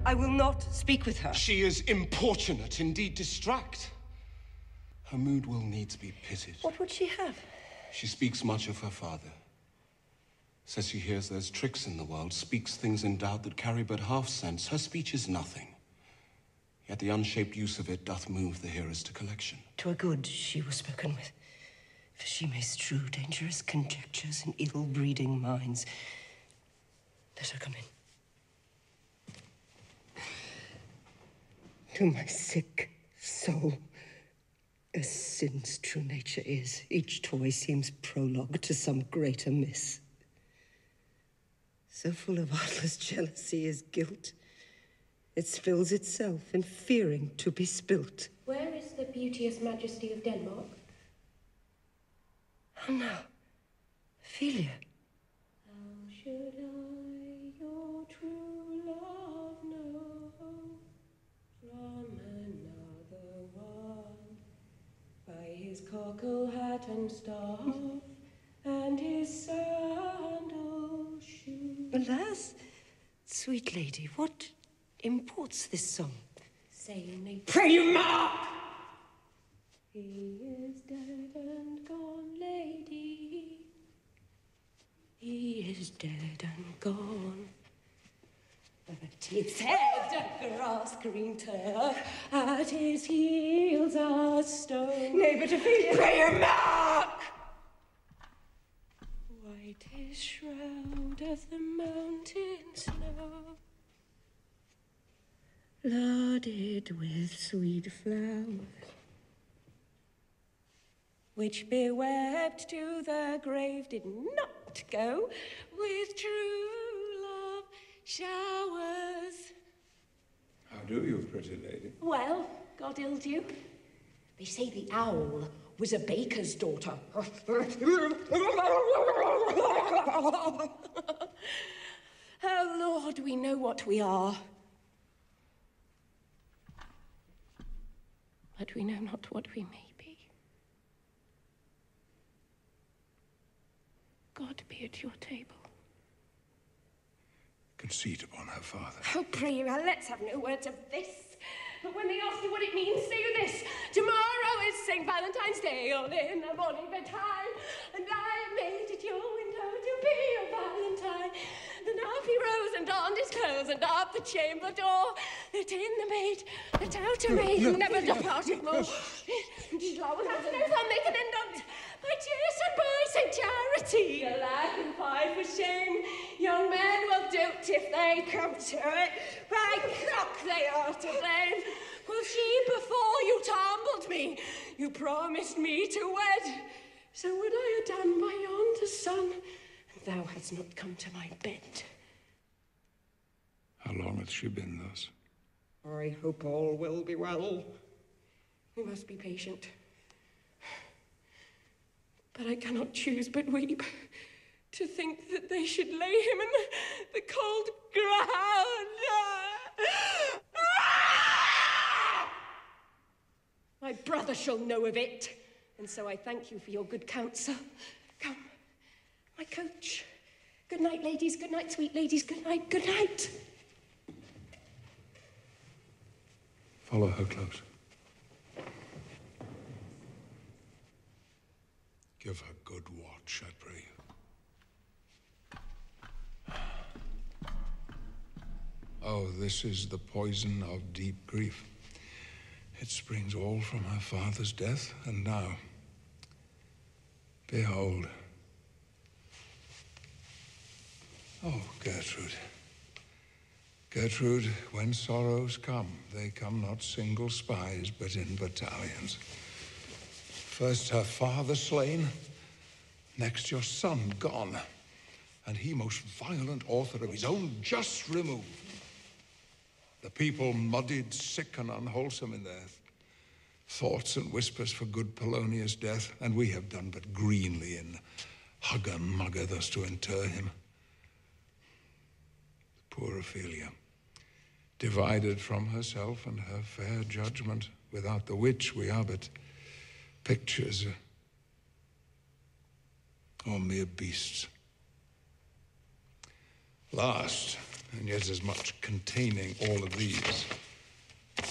I will not speak with her. She is importunate, indeed distract. Her mood will needs be pitied. What would she have? She speaks much of her father. Says she hears there's tricks in the world, speaks things in doubt that carry but half sense. Her speech is nothing. Yet the unshaped use of it doth move the hearers to collection. 'Twere good she was spoken with, for she may strew dangerous conjectures in ill-breeding minds. Let her come in. To my sick soul, as sin's true nature is, each toy seems prologue to some greater miss. So full of artless jealousy is guilt, it spills itself in fearing to be spilt. Where is the beauteous majesty of Denmark? How now, Ophelia? How should I your true love know from another one? By his cockle hat and staff, and his sandal shoe. Alas, sweet lady, what imports this song? Say nay, Pray you, mark! He is dead and gone, lady. He is dead and gone. At his head grass green turf, At his heels a stone. nay, but Ophelia, pray you, mark! White his shroud of the mountain snow, Loaded with sweet flowers, which bewept to the grave did not go with true love showers. How do you, pretty lady? Well, God ild you. They say the owl was a baker's daughter. Oh, Lord, we know what we are. But we know not what we may be. God be at your table. Conceit upon her father. Oh, pray you, let's have no words of this. But when they ask you what it means, say you this. Tomorrow is St. Valentine's Day, all in the morning bedtime, and I am made at your window to be your Valentine. Then up he rose and donned his clothes, and up the chamber door, let in the maid, let out a maid, who never departed more. His law without an oath, I'll make an end on't. By cheers and by St. Charity, alack and fie for shame. Young men will dote if they come to it. By cock they are to blame. Well, she before you tumbled me, you promised me to wed. So would I have done by yonder sun, and thou hadst not come to my bed. How long hath she been thus? I hope all will be well. We must be patient. But I cannot choose but weep to think that they should lay him in the cold ground. My brother shall know of it, and so I thank you for your good counsel. Come, my coach. Good night, ladies. Good night, sweet ladies. Good night. Good night. Follow her close. Give her good watch, I pray you. Oh, this is the poison of deep grief. It springs all from her father's death, and now, behold. Oh, Gertrude. Gertrude, when sorrows come, they come not single spies, but in battalions. First her father slain, next your son gone, and he most violent author of his own just remove. The people muddied, sick and unwholesome in their thoughts and whispers for good Polonius' death, and we have done but greenly in hugger mugger thus to inter him. Poor Ophelia, divided from herself and her fair judgment, without the which we are but pictures, or mere beasts. Last, and yet as much containing all of these.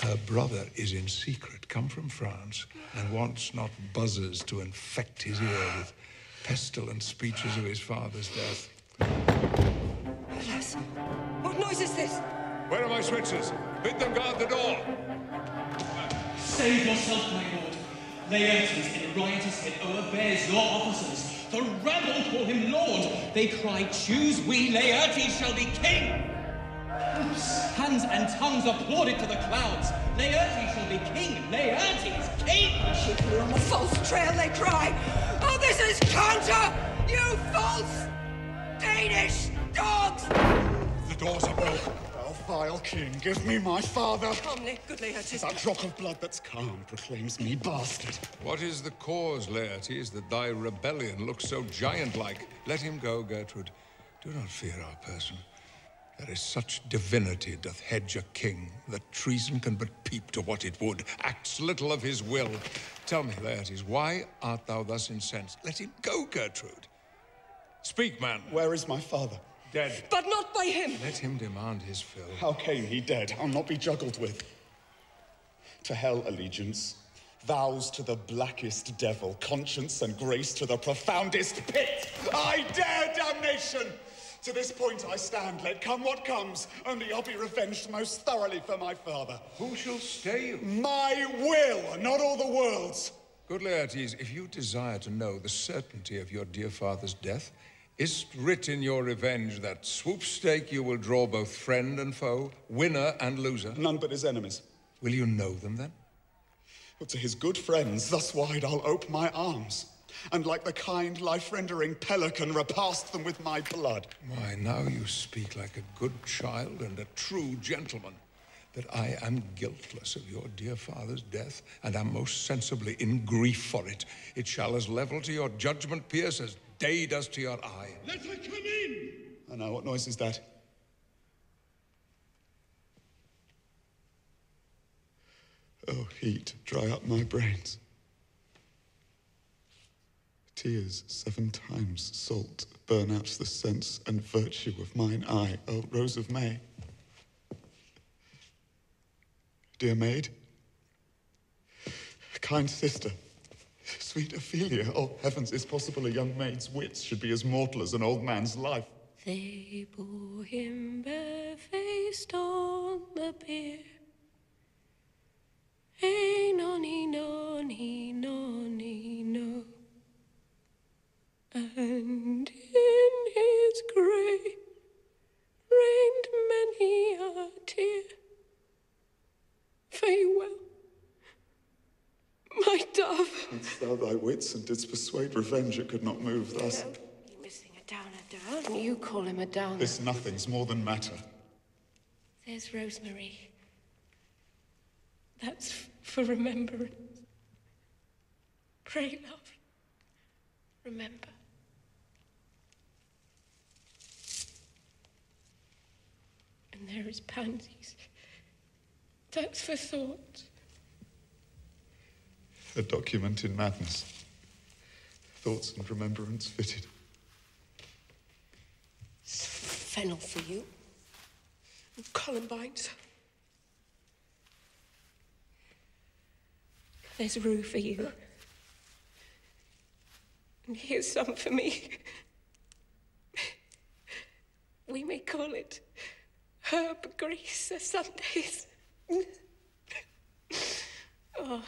Her brother is in secret, come from France, and wants not buzzers to infect his ear with pestilent speeches of his father's death. Alas, what noise is this? Where are my switches? Bid them guard the door. Save yourself, my lord. Laertes in a riotous hit overbears your officers. The rabble call him lord. They cry, choose we, Laertes shall be king. Hands and tongues applaud it to the clouds. Laertes shall be king. Laertes, king. We're on a false trail, they cry. Oh, this is counter! You false Danish dogs! The doors are broken. Thou vile king, give me my father. Calmly, good Laertes. That drop of blood that's calm proclaims me bastard. What is the cause, Laertes, that thy rebellion looks so giant-like? Let him go, Gertrude. Do not fear our person. There is such divinity doth hedge a king, that treason can but peep to what it would, acts little of his will. Tell me, Laertes, why art thou thus incensed? Let him go, Gertrude. Speak, man. Where is my father? Dead. But not by him! Let him demand his fill. How came he dead? I'll not be juggled with. To hell allegiance, vows to the blackest devil, conscience and grace to the profoundest pit. I dare damnation! To this point I stand, let come what comes, only I'll be revenged most thoroughly for my father. Who shall stay you? My will, not all the world's. Good Laertes, if you desire to know the certainty of your dear father's death, is't writ in your revenge that swoop stake you will draw both friend and foe, winner and loser? None but his enemies. Will you know them then? But to his good friends, thus wide I'll ope my arms, and like the kind life-rendering pelican repast them with my blood. Why, now you speak like a good child and a true gentleman. That I am guiltless of your dear father's death, and am most sensibly in grief for it. It shall as level to your judgment pierce as day does to your eye. Let her come in. And now what noise is that? Oh, heat, dry up my brains. Tears 7 times salt burn out the sense and virtue of mine eye, oh, Rose of May. Dear maid, kind sister, sweet Ophelia, oh heavens, is possible a young maid's wits should be as mortal as an old man's life? They bore him barefaced on the bier. Hey, nonny, nonny, nonny, no. And in his grave rained many a tear. Farewell, my dove. Hadst thou thy wits and didst persuade revenge, it could not move thus. You're missing a downer, You call him a downer. This nothing's more than matter. There's Rosemary. That's for remembrance. Pray, love, remember. And there is pansies. That's for thought. A document in madness. Thoughts and remembrance fitted. Fennel for you. And columbines. There's rue for you. And here's some for me. We may call it herb grease a Sundays. Oh,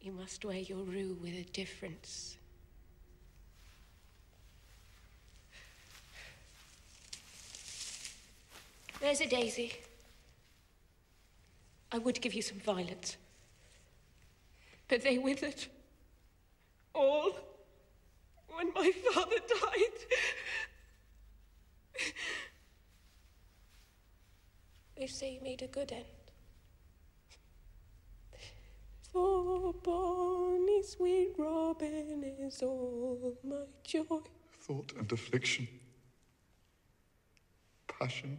you must wear your rue with a difference. There's a daisy. I would give you some violets, but they withered. All when my father died. They say he made a good end. For bonny sweet Robin is all my joy. Thought and affliction. Passion.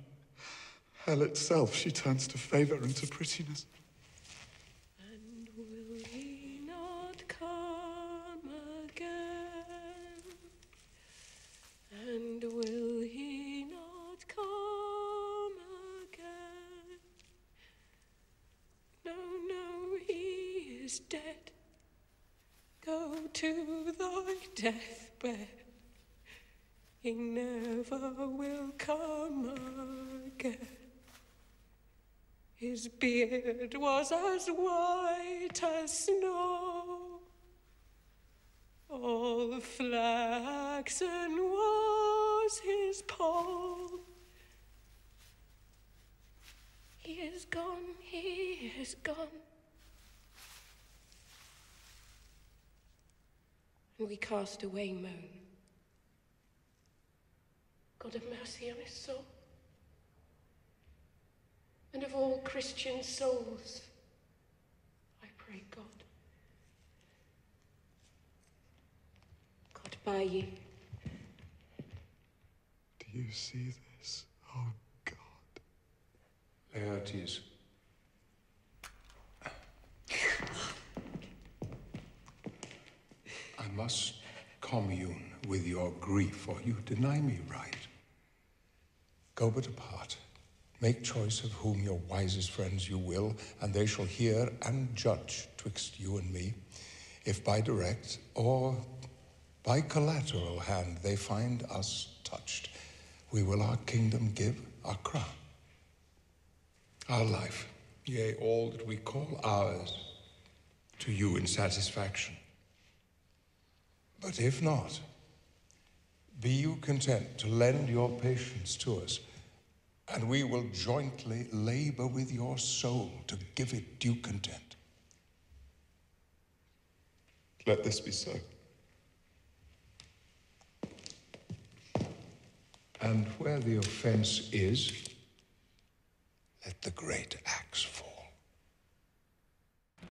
Hell itself she turns to favour and to prettiness. And will he not come again? And will he not come is dead. Go to thy deathbed. He never will come again. His beard was as white as snow. All flaxen was his poll. He is gone, he is gone. And we cast away moan. God have mercy on his soul. And of all Christian souls, I pray God. God buy ye. Do you see this? Oh, God. Laertes. I must commune with your grief, or you deny me right. Go but apart. Make choice of whom your wisest friends you will, and they shall hear and judge twixt you and me, if by direct or by collateral hand they find us touched. We will our kingdom give, our crown, our life, yea, all that we call ours, to you in satisfaction. But if not, be you content to lend your patience to us, and we will jointly labor with your soul to give it due content. Let this be so. And where the offense is, let the great axe fall.